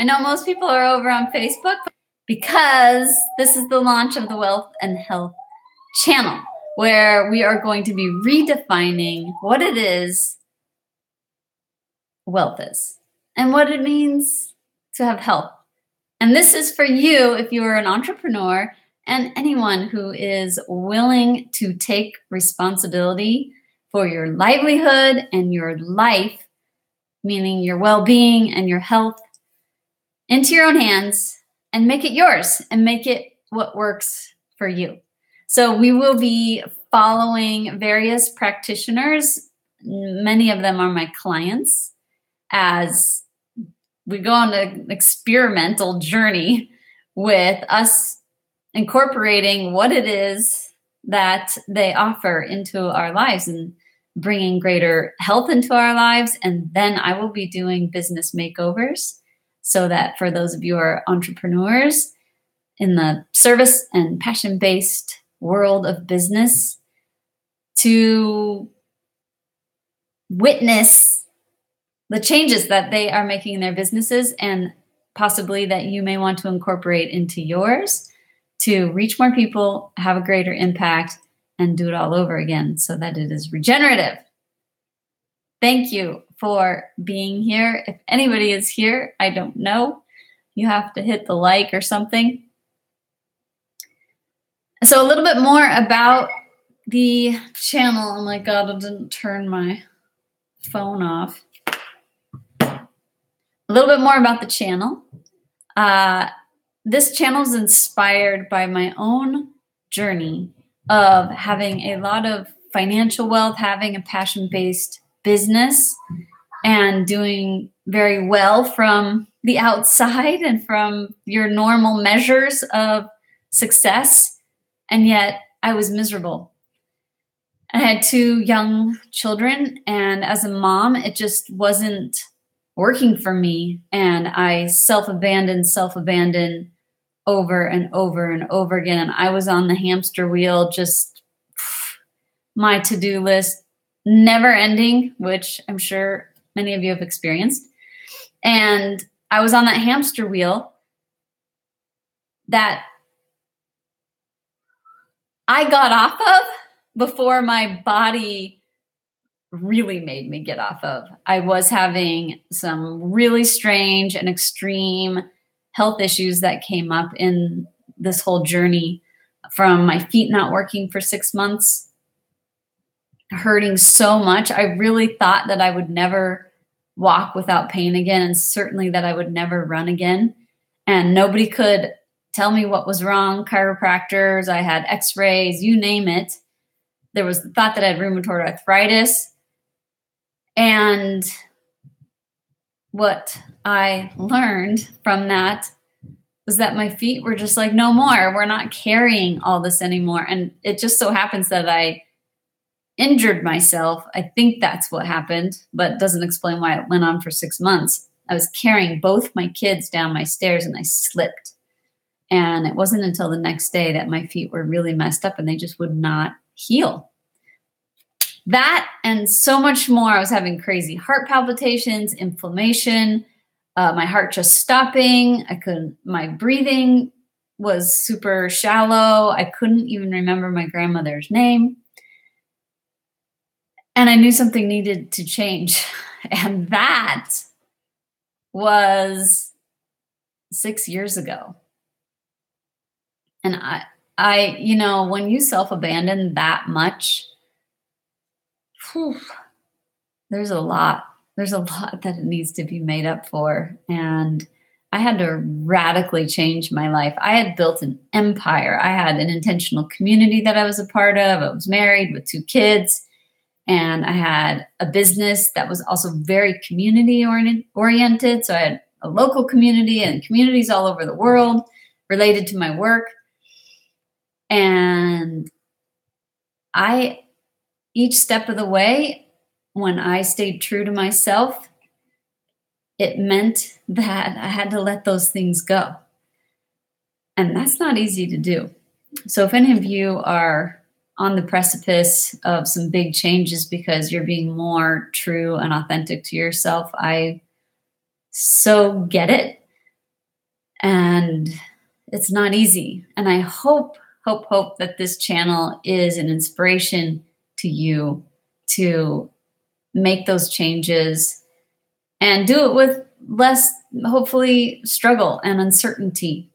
I know most people are over on Facebook because this is the launch of the Wealth and Health channel, where we are going to be redefining what it is wealth is and what it means to have health. And this is for you if you are an entrepreneur and anyone who is willing to take responsibility for your livelihood and your life, meaning your well-being and your health, into your own hands and make it yours and make it what works for you. So we will be following various practitioners. Many of them are my clients, as we go on an experimental journey with us incorporating what it is that they offer into our lives and bringing greater health into our lives. And then I will be doing business makeovers so that for those of you who are entrepreneurs in the service and passion-based world of business, to witness the changes that they are making in their businesses and possibly that you may want to incorporate into yours to reach more people, have a greater impact, and do it all over again so that it is regenerative. Thank you for being here. If anybody is here, I don't know. You have to hit the like or something. So a little bit more about the channel. Oh my God, I didn't turn my phone off. A little bit more about the channel. This channel is inspired by my own journey of having a lot of financial wealth, having a passion-based business, and doing very well from the outside and from your normal measures of success. And yet I was miserable. I had 2 young children, and as a mom, it just wasn't working for me. And I self-abandoned over and over and over again. And I was on the hamster wheel, just my to-do list, never ending, which I'm sure many of you have experienced. And I was on that hamster wheel that I got off of before my body really made me get off of. I was having some really strange and extreme health issues that came up in this whole journey, from my feet not working for 6 months, hurting so much. I really thought that I would never walk without pain again, and certainly that I would never run again. And nobody could tell me what was wrong. Chiropractors, I had x-rays, you name it. There was the thought that I had rheumatoid arthritis. And what I learned from that was that my feet were just like, no more. We're not carrying all this anymore. And it just so happens that I injured myself. I think that's what happened, but doesn't explain why it went on for 6 months. I was carrying both my kids down my stairs and I slipped. And it wasn't until the next day that my feet were really messed up and they just would not heal. That and so much more. I was having crazy heart palpitations, inflammation, my heart just stopping. My breathing was super shallow. I couldn't even remember my grandmother's name. And I knew something needed to change. And that was 6 years ago. And I, when you self-abandon that much, there's a lot that it needs to be made up for. And I had to radically change my life. I had built an empire. I had an intentional community that I was a part of. I was married with 2 kids. And I had a business that was also very community oriented. So I had a local community and communities all over the world related to my work. And each step of the way, when I stayed true to myself, it meant that I had to let those things go. And that's not easy to do. So if any of you are on the precipice of some big changes because you're being more true and authentic to yourself, I so get it. And it's not easy. And I hope that this channel is an inspiration to you to make those changes and do it with less, hopefully, struggle and uncertainty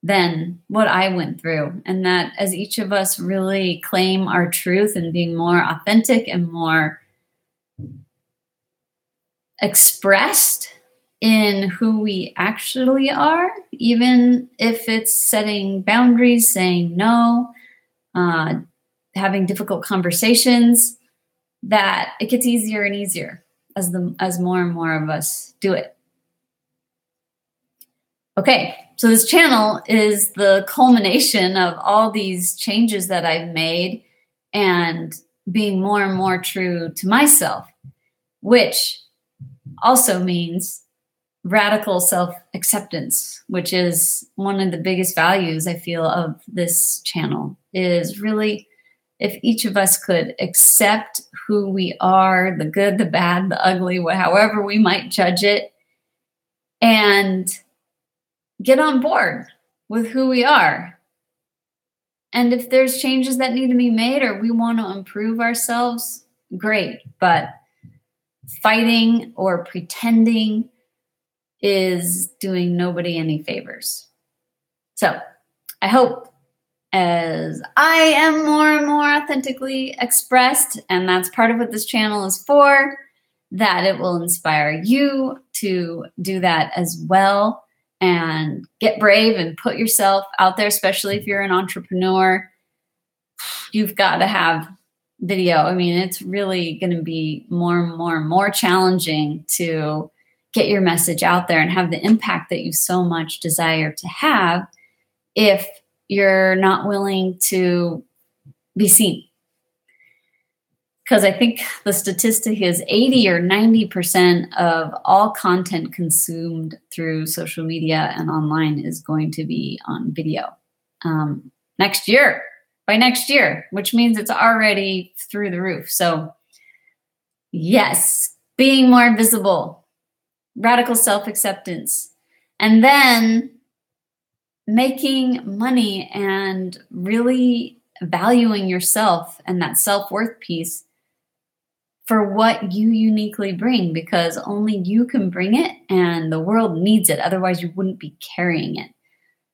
than what I went through. And that as each of us really claim our truth and being more authentic and more expressed in who we actually are, even if it's setting boundaries, saying no, having difficult conversations, that it gets easier and easier as more and more of us do it. Okay, so this channel is the culmination of all these changes that I've made and being more and more true to myself, which also means radical self-acceptance, which is one of the biggest values I feel of this channel, is really if each of us could accept who we are, the good, the bad, the ugly, however we might judge it, and get on board with who we are. And if there's changes that need to be made or we want to improve ourselves, great. But fighting or pretending is doing nobody any favors. So I hope as I am more and more authentically expressed, and that's part of what this channel is for, that it will inspire you to do that as well and get brave and put yourself out there, especially if you're an entrepreneur. You've got to have video. I mean, it's really going to be more and more challenging to get your message out there and have the impact that you so much desire to have if you're not willing to be seen. Because I think the statistic is 80 or 90% of all content consumed through social media and online is going to be on video by next year, which means it's already through the roof. So yes, being more visible, radical self-acceptance, and then making money and really valuing yourself and that self-worth piece for what you uniquely bring, because only you can bring it and the world needs it. Otherwise, you wouldn't be carrying it.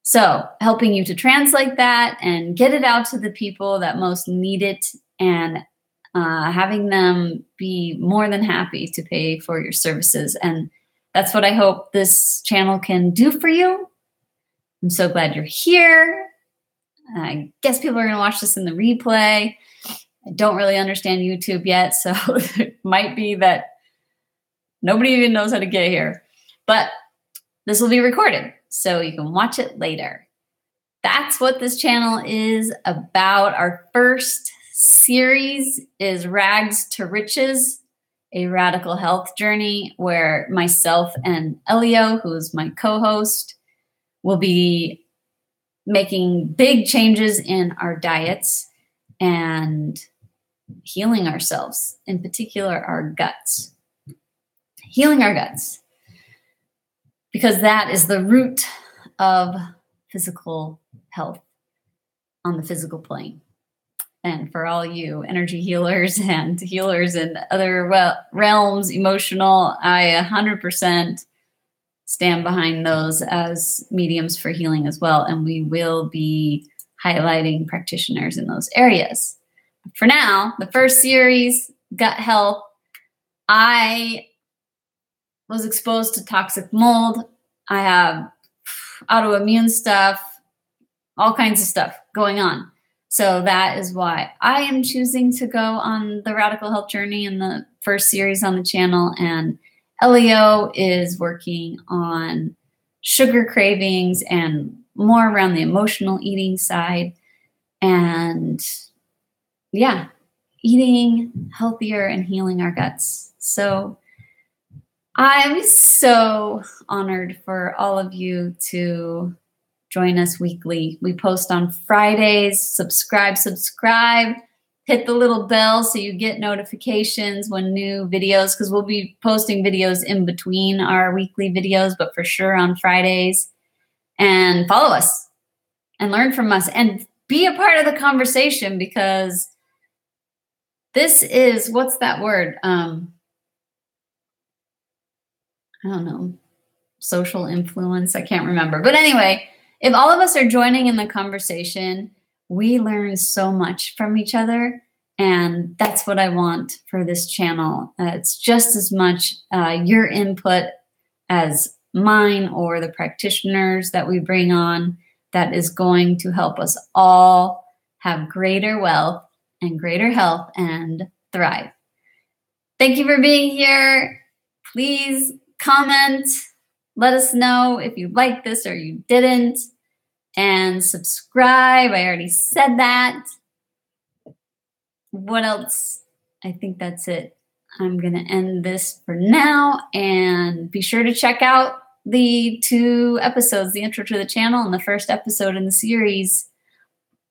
So helping you to translate that and get it out to the people that most need it, and having them be more than happy to pay for your services. And that's what I hope this channel can do for you. I'm so glad you're here. I guess people are going to watch this in the replay. I don't really understand YouTube yet, so it might be that nobody even knows how to get here. But this will be recorded, so you can watch it later. That's what this channel is about. Our first series is Rags to Riches, a radical health journey, where myself and Elio, who's my co-host, will be making big changes in our diets and healing ourselves, in particular our guts. Healing our guts, because that is the root of physical health on the physical plane. And for all you energy healers and healers in other realms, emotional, I 100% stand behind those as mediums for healing as well. And we will be highlighting practitioners in those areas. For now, the first series, gut health, I was exposed to toxic mold. I have autoimmune stuff, all kinds of stuff going on. So that is why I am choosing to go on the radical health journey in the first series on the channel. And Elio is working on sugar cravings and more around the emotional eating side. And yeah, eating healthier and healing our guts. So I'm so honored for all of you to join us weekly. We post on Fridays. Subscribe. Hit the little bell so you get notifications when new videos, because we'll be posting videos in between our weekly videos, but for sure on Fridays. and follow us and learn from us and be a part of the conversation, because this is, what's that word? I don't know, social influence. I can't remember. But anyway, if all of us are joining in the conversation, we learn so much from each other. And that's what I want for this channel. It's just as much your input as mine or the practitioners that we bring on that is going to help us all have greater wealth and greater health and thrive. Thank you for being here. Please comment. Let us know if you liked this or you didn't. And subscribe. I already said that. What else? I think that's it. I'm going to end this for now, and be sure to check out the 2 episodes, the intro to the channel and the first episode in the series,